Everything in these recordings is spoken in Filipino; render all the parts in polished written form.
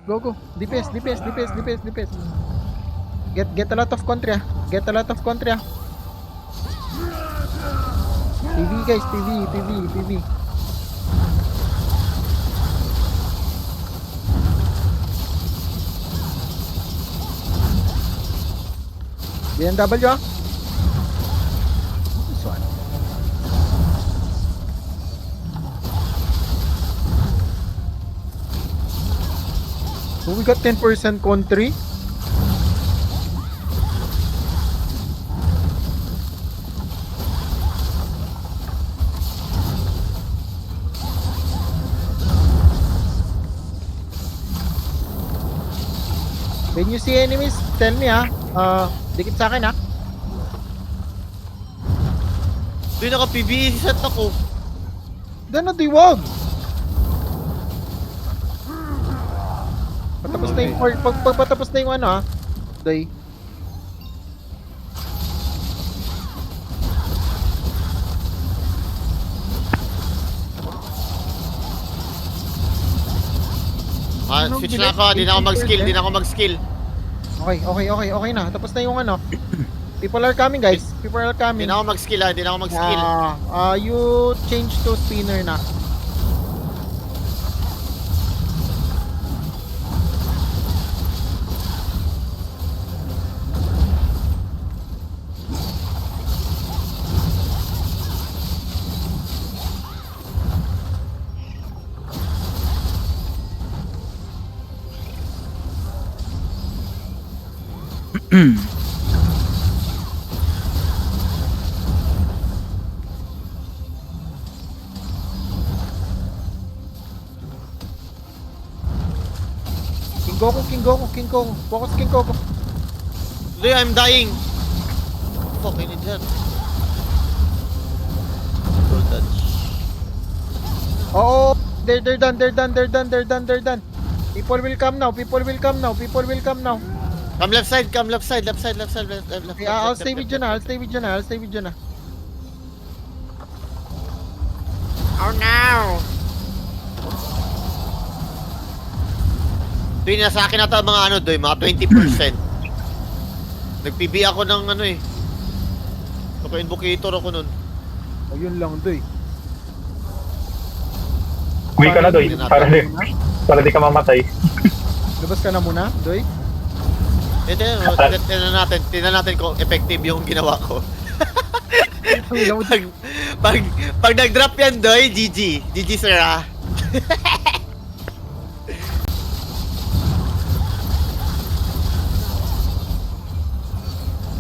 Go, go. DPS, DPS, DPS, DPS, DPS. Get a lot of country, ah. Get a lot of country, ah. PV, guys. PV, PV, PV. BMW, ah. This one. So we got 10% country. When you see enemies, tell me, ah. Dikit sa akin, ah. Doy, naka-PBE set ako. Dano, diwag. Patapos na yung patapos na yung ano, ah. Day. Switch na ako, di na ako mag-skill, di na ako mag-skill. Okay na. Tapos na yung ano. People are coming, guys. People are Di coming. na ako mag-skill, di na ako mag-skill. You change to spinner na. King Goku. Focus King Goku. Doy, I'm dying. Fuck, I need help. Control dodge. Oh, they're done. People will come now. Come left side. Okay, I'll stay with you na. Oh no! Doy, nasa akin na ito mga ano, Doy, mga 20%. Nag-PB ako ng ano eh. Naka-invocator ako nun. Oh, yun lang, Doy. Uwi ka na, Doy. Para di ka mamatay. Labas ka na muna, Doy. Tingnan natin kung effective yung ginawa ko. pag nag-drop yan, Doy, GG. GG, sir, ah.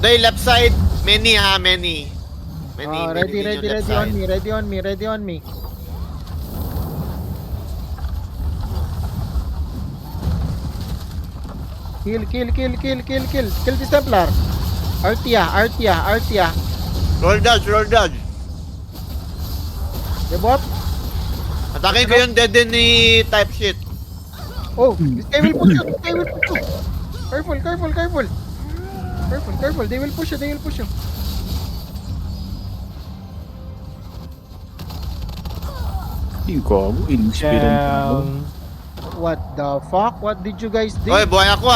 Doy, left side, many. Ready on me. Kill the Templar. Artia. Roll dodge. Debot. Atakin ko yung dead din ni type shit. Oh, this guy will push you. Careful. They will push you. Yung gago, in-experience. What the fuck? What did you guys do? Oy, boy ako,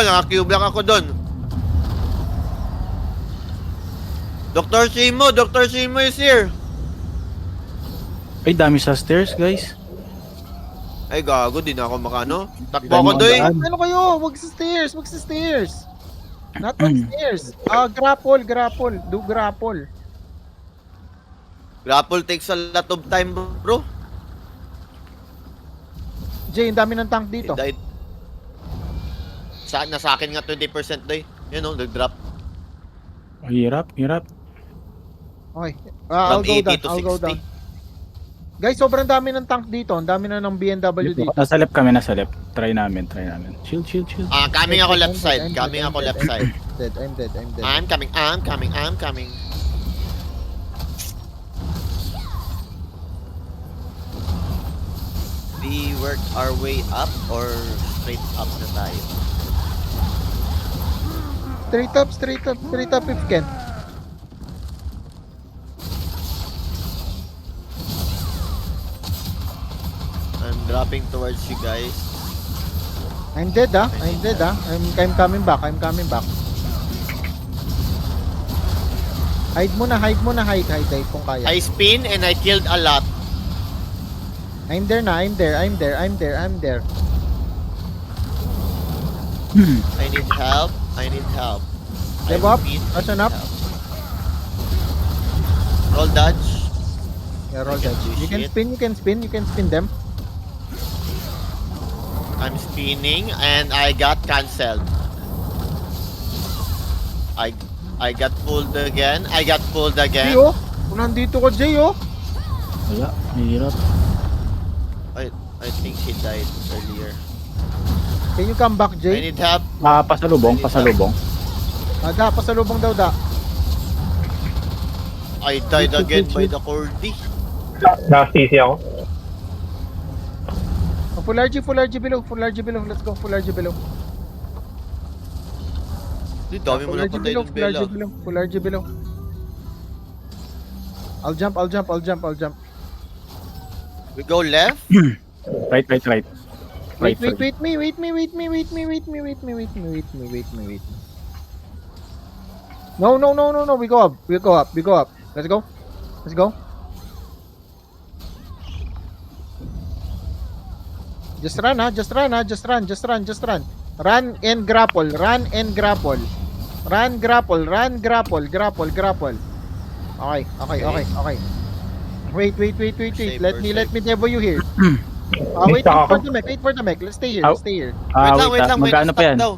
naka-cube lang ako doon. Dr. Shimo is here. Ay, dami sa stairs, guys. Ay, gago, di na ako makano. Takbo ako, Doy. Ano kayo? Wag sa stairs. Not on stairs. Grapple. Do grapple. Grapple takes a lot of time, bro. Jay, ang dami ng tank dito. It died. Nasa akin nga 20%, Doy. Yun o, nag-drop. Hirap. Okay. From I'll go 80 to down. 60. Guys, sobrang dami ng tank dito. Ang dami na ng BMW dito. Nasa left kami. Try namin. Chill. Coming ako left side. I'm dead. I'm coming. We work our way up or straight up na tayo? Straight up if can. I'm dropping towards you guys. I'm dead ah. I'm dead ah. I'm coming back. I'm coming back. Hide muna, hide muna, hide kung kaya. I spin and I killed a lot. I'm there na, I'm there. I need help. I need help. I Give up. repeat, I Action need up. help. Roll dodge. Yeah, roll I can that. do You can shit. spin, you can spin them. I'm spinning and I got cancelled. I got pulled again. Jay, oh. Kung nandito ko, Jay, oh. Wala, mahirap. I think he died earlier. Can you come back, I Jay? need help. Pasalubong. Da, pasalubong daw, da. I died again by the cordy. Na-CC ako. Oh, full RG below. Let's go, full RG below. Di, dami mo Full na RG patay below, ng Bella. full RG below. I'll jump. We go left. Right. Wait Right. me. No. We go up. Let's go. Just run. Run and grapple. Grapple. Okay. Wait. Safe, Let me debo you here. Wait Mista ako. for the mech. Let's stay here. Ow. Wait lang. Magkano pa yan? Daw.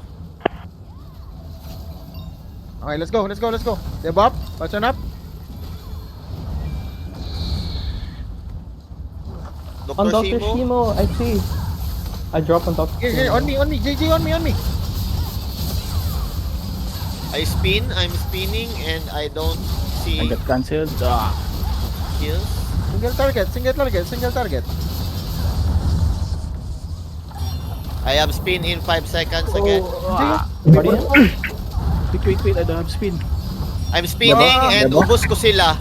Okay, let's go. Debo up. Watch on up. On Dr. Dr. Shimo. Shimo, I see. I drop on Dr. Here, Shimo. on me. JJ, on me. I'm spinning and I don't see I got cancelled. kills. Single target. I have spin in 5 seconds again. Wait, I don't have spin. I'm spinning and Diba? ubos ko sila.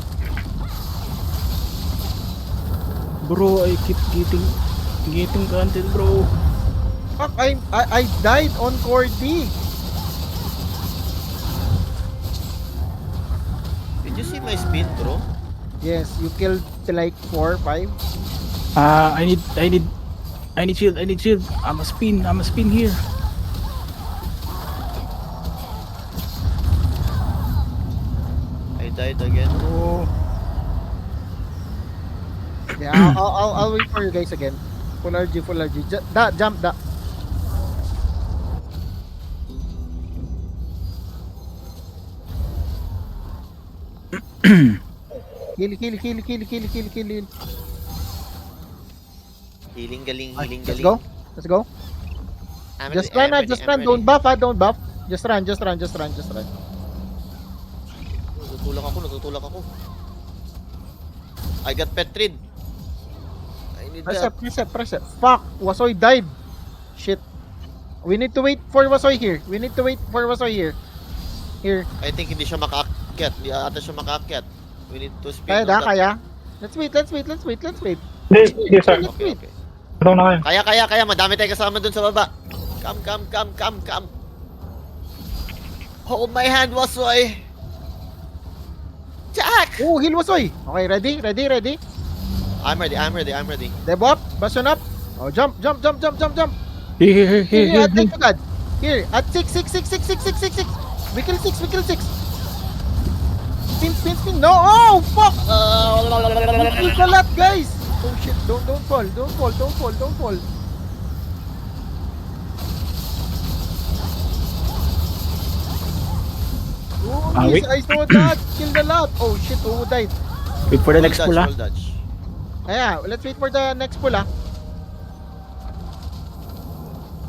Bro, I keep getting cancelled, bro. Fuck, I died on core D. Did you see my spin, bro? Yes, you killed like 4, 5. I need shield. I'm a spin here. I died again. Oh. Yeah, I'll wait for you guys again. Full RG. Jump. Kill. Healing galing. Let's go. Just run. Don't buff. Just run. Natutulak ako. I got Petrid. I need that. Press it. Fuck, Wasoy died. Shit. We need to wait for Wasoy here. Here. I think hindi siya makaakyat. Hindi ata siya makaakyat. We need to spin. Kaya. Let's wait. Hindi, sir. Okay. Ito na kayo. Kaya. Madami tayong kasama dun sa baba. Come. Hold my hand, Wasoy. Jack! Oh, heal Wasoy. Okay, ready? I'm ready. Debo up. Bastion up. Oh, jump. Here. Here, at thank you God. Here, at 6. We kill 6. Spin. No! Oh, fuck! We kill a lot, guys. Oh shit! Don't fall. Oh, Wait. I saw that. Killed a lot. Oh shit! Who died? Wait for the next pull, Roll dodge. Kaya, let's wait for the next pull, ah.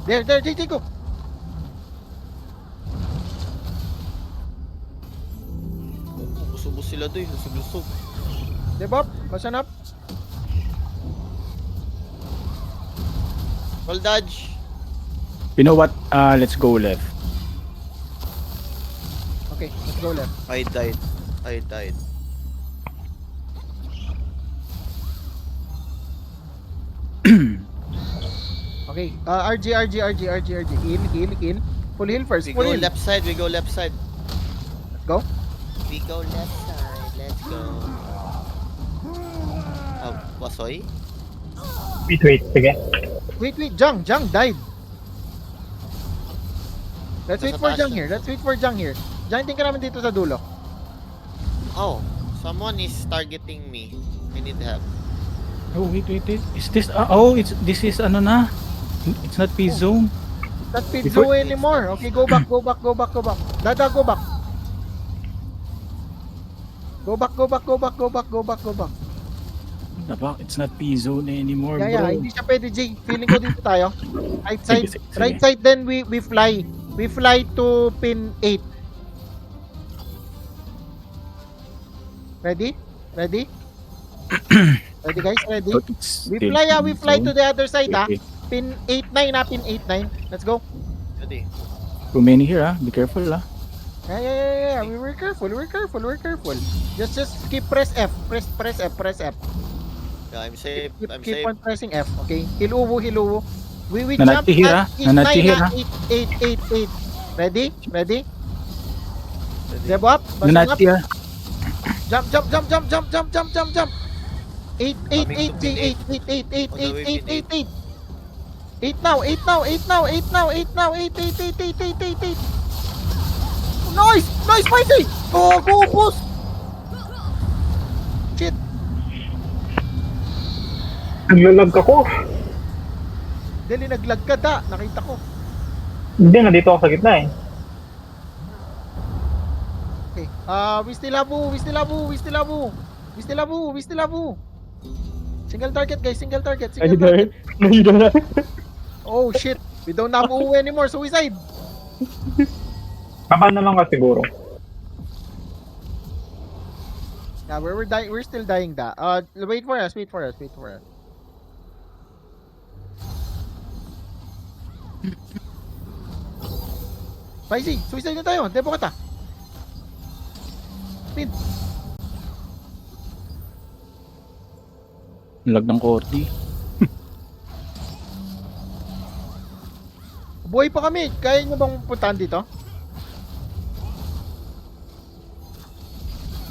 There, JJ, go. Ubus sila doy. Lusog. Debop, bastion up. Roll dodge. You know what? Let's go left. Okay, let's go left. I died. Okay. RG. Heal. Full heal first. We Full go heal. left side, we go left side. Let's go. We go left side, let's go. Oh, Wasoy? Wait. Sige. Wait. Jung died. Let's wait Nasa for taas Jung na. here. Jung, tingin ka namin dito sa dulo. Oh, someone is targeting me. I need help. Oh, wait. Is this, this is ano na? It's not P zone. Not feed Before- Zoe anymore. Okay, go back. Dada, go back. Go back. Naba, it's not P zone anymore, Yeah, bro. hindi siya pwede, Jay. Feeling ko dito tayo. Right side. Sige. Right side, then we fly. We fly to pin 8. Ready? Ready, guys? Ready? But it's We still fly P to the other side, zone. ah. Pin 8-9, pin 8-9. Let's go. Ready? Too many here, Be careful, Yeah. We're careful. Just keep press F. Press F. Yeah, I'm safe. Keep on pressing F. Okay. Hiluwo. We Nanati jump here, at Nanati here, 8. Ready? Debo up. Basing up. Nanati, Jump. 8, J. 8. 8 now. 8. Nice, Spicy! Go, boss! Shit. Naglalag ako. Dali, naglag ka da. Nakita ko. Hindi, nandito ako sa gitna eh. Okay. We still have Single target, guys. Nahida. Oh, shit. We don't have UU anymore. Suicide. Kapan na lang ka siguro. Yeah, we're still dying da. Wait for us. Spicy, suicide na tayo. Debo ka ta. Spin. Lag ng kordi. Buhay pa kami. Kaya nyo bang puntahan dito?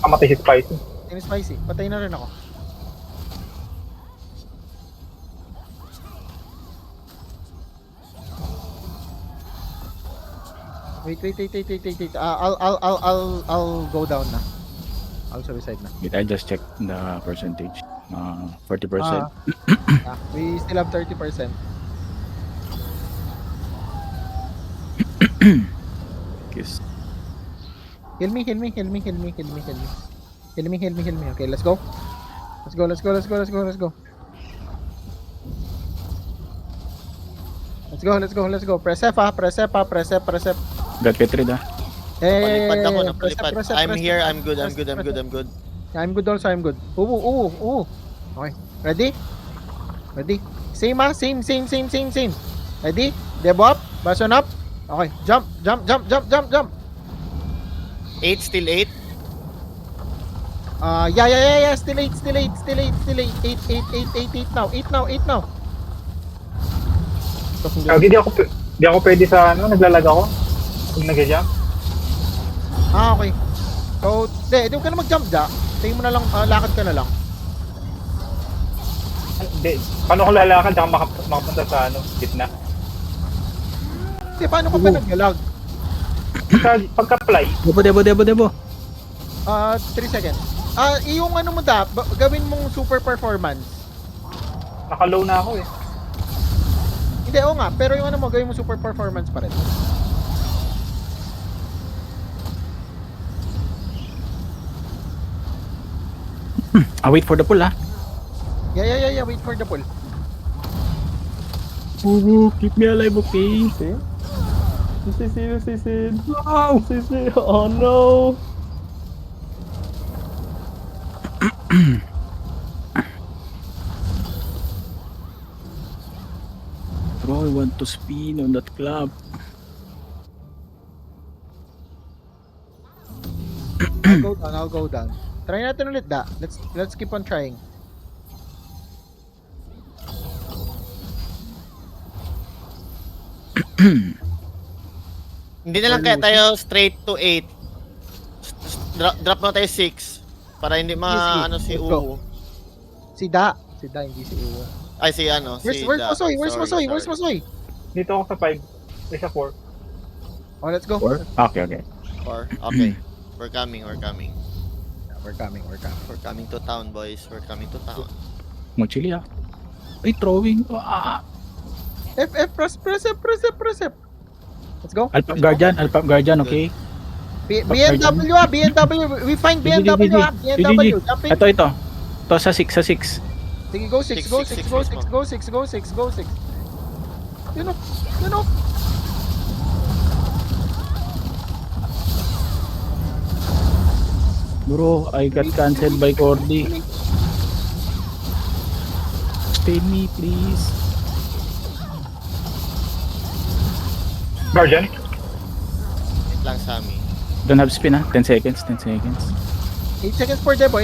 Kamatay si Spicy. Ini Spicy. Patay na rin ako. Wait. I'll go down na. I'll suicide na. Wait, I just checked the percentage. 40%. Yeah, we still have 30%. Kiss. Heal me. Okay, let's go. Let's go. Press F. Got Petri, Napalipad ako, Press napalipad. F. I'm here, I'm good. Yeah, I'm good also, Ooh. Okay, ready? Same. Ready? Debo up, bason up. Okay, jump. 8, still 8. Yeah. Still 8. 8 now. Di ako pwede sa naglalag ako. Kung nag-jump. Okay. So, di ka na mag-jump da. Tingin mo na lang, lakad ka na lang. Hindi. Paano ko lalakad? Tsaka makapunta sa gitna. Hindi, paano ka pa nag-lag? Pagka-fly, Debo. 3 seconds. Yung ano mo da, gawin mong super performance. naka-low na ako eh. Hindi, oo nga. Pero yung ano mo, gawin mo super performance pa rin. Wait for the pull, Yeah. Wait for the pull. Keep me alive, okay? See? Sisid. Wow! Sisid. Oh no. Bro, I want to spin on that club. I'll go down. Try natin ulit da. Let's keep on trying. Hindi na lang kaya tayo straight to 8. Drop na tayo 6. Para hindi ano si Let's go. Uwu. Si Da, hindi si Uwo. Ay, si ano, Where's si where's Da. Masoy? Where's Sorry, Masoy? Where's sorry. Masoy? Dito ako sa 5. May sa 4. Oh, let's go. Four? Okay, okay. Or, okay. We're coming. We're coming. We're coming to town, boys. We're coming to town. Mag-chili ah. Ay, throwing. Ah. F, press F. Let's go. Alpha Guardian, okay. BMW BMW. We find BMW BMW. Jumping. Ito. Ito sa 6, Sige, go 6, go 6, go 6, go 6, go 6, go 6. Yun o. Bro, I got cancelled by Cordy. Stay me, please. Guardian. Wait lang, Sammy. Don't have spin ah. 10 seconds. 8 seconds for Debo.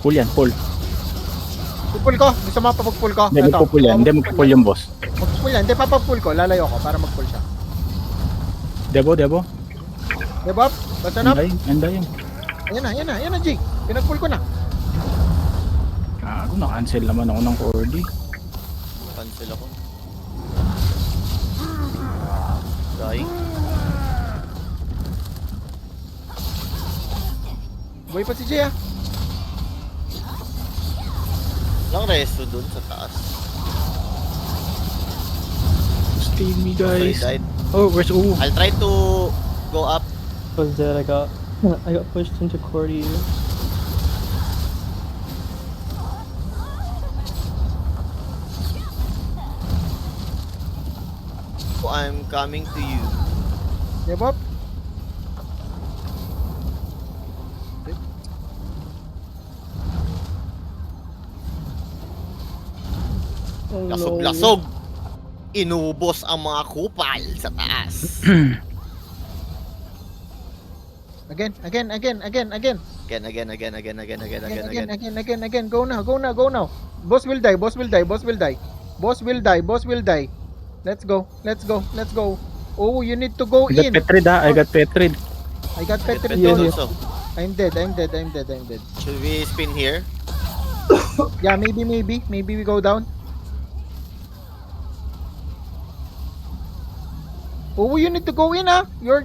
Pull yan, pull. Pull ko. Gusto mo papag-pull ko? Hindi, magpupull yan. Hindi, magpupull yung boss. Mag-pull yan. Hindi, papag-pull ko. Lalayo ko para mag-pull siya. Debo. Debo, basta na. Anday. Ayan na, Jake. Pinag-pull ko na. Gago, na-cancel naman ako ng Cordy. Cancel ako. Dying. Buhay pa si Jay ah. Lang resto dun sa taas. Stay me, Sorry, guys. died. Oh, where's Uwu? I'll try to go up. Was dead. I got pushed into Cordy. I'm coming to you. Debo. Oh, Lasog-lasog. Inubos ang mga kupal sa taas. Again. Again. Go now. Boss will die. Let's go. Oh, you need to go I got in. Petrid ah. I got Petrid. I got Petri Petri doon. also. I'm dead. Should we spin here? Yeah, maybe we go down. Oh, you need to go in ah. Your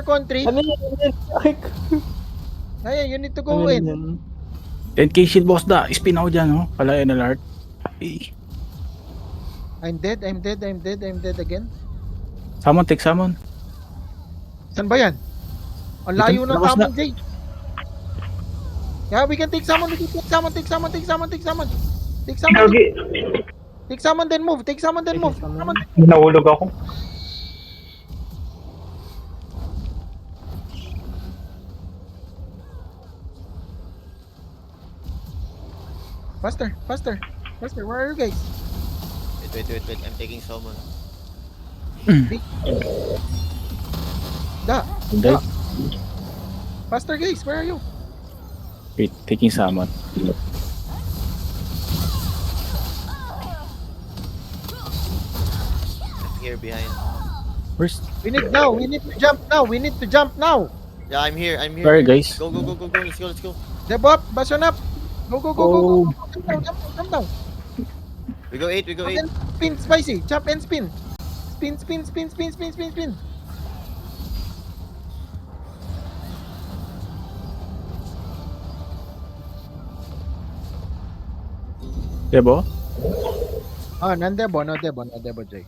country. I'm in. Ay, you need to go in. 10k shield boss da. Spin ako dyan, oh. Pala NLR. Ay. I'm dead again. Take summon. Saan ba yan? Ang layo ng Labas na. summon, Jay. Yeah, we can take summon. Take summon, then move. Summon. Nahulog ako. Faster. Where are you guys? Wait. I'm taking someone. Da. Hindi. Faster guys, where are you? Wait, taking summon. I'm here behind. Where's... We need to jump now. Yeah, I'm here. Sorry, guys. Go. Let's go. Step up, bastion up. Go. Jump down. We go 8. And spin, spicy. Jump and spin. Spin. Debo? Ah, no Debo, Jay.